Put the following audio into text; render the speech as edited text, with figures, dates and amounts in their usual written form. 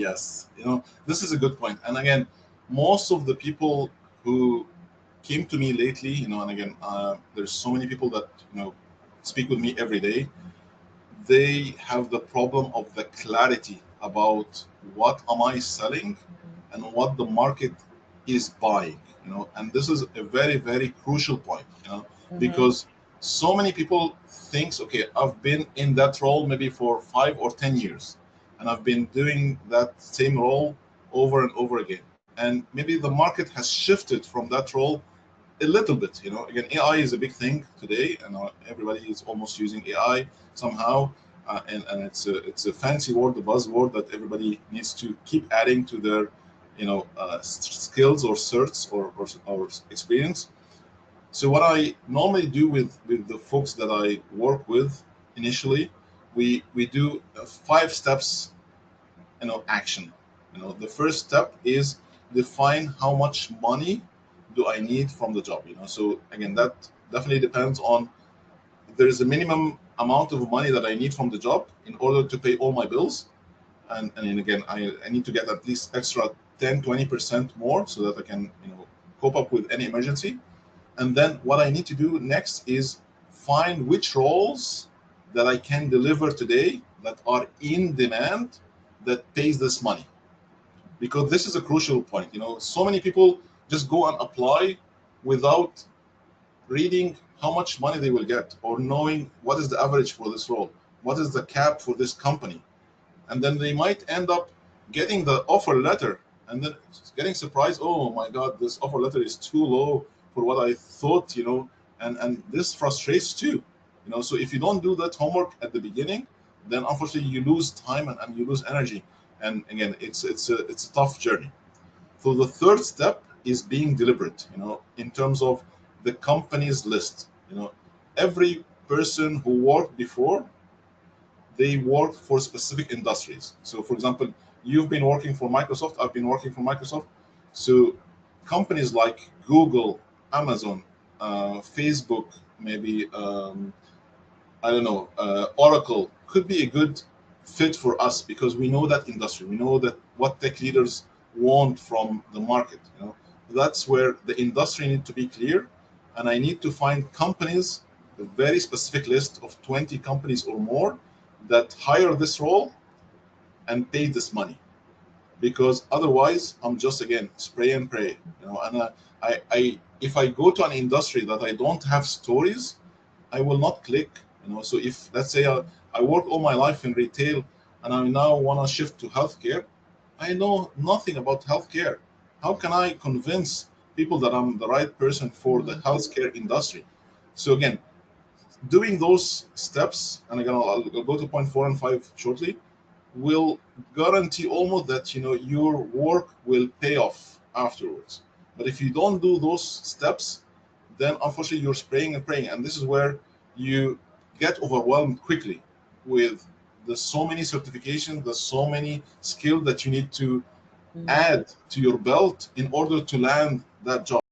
Yes, this is a good point. And again, most of the people who came to me lately, and again, there's so many people that speak with me every day. They have the problem of the clarity about what am I selling and what the market is buying. And this is a very, very crucial point. Mm-hmm. Because so many people thinks, okay, I've been in that role maybe for 5 or 10 years, and I've been doing that same role over and over again, and maybe the market has shifted from that role a little bit. Again, AI is a big thing today, and everybody is almost using AI somehow. And it's a fancy word, a buzzword that everybody needs to keep adding to their skills or certs or experience. So what I normally do with the folks that I work with initially, we do 5 steps, action. The first step is define how much money do I need from the job. So again, that definitely depends on, there is a minimum amount of money that I need from the job in order to pay all my bills. And then again, I need to get at least extra 10-20% more so that I can cope up with any emergency. And then what I need to do next is find which roles that I can deliver today that are in demand, that pays this money. Because this is a crucial point. So many people just go and apply without reading how much money they will get, or knowing what is the average for this role, what is the cap for this company. And then they might end up getting the offer letter and then getting surprised, oh my god, this offer letter is too low for what I thought. And this frustrates too. So if you don't do that homework at the beginning, then unfortunately you lose time, and you lose energy. And again, it's a tough journey. So the third step is being deliberate, in terms of the company's list. Every person who worked before, they work for specific industries. So, for example, you've been working for Microsoft, I've been working for Microsoft. So, companies like Google, Amazon, Facebook, maybe, I don't know, Oracle could be a good fit for us because we know that industry. We know that what tech leaders want from the market. That's where the industry need to be clear, and I need to find companies, a very specific list of 20 companies or more that hire this role and pay this money. Because otherwise, I'm just again spray and pray. And I if I go to an industry that I don't have stories, I will not click. So if let's say I work all my life in retail and I now want to shift to healthcare, I know nothing about healthcare. How can I convince people that I'm the right person for the Mm-hmm. healthcare industry? So again, doing those steps, and again I'll go to point 4 and 5 shortly, will guarantee almost that your work will pay off afterwards. But if you don't do those steps, then unfortunately you're spraying and praying, and this is where you get overwhelmed quickly with the so many certifications, the so many skills that you need to Mm-hmm. add to your belt in order to land that job.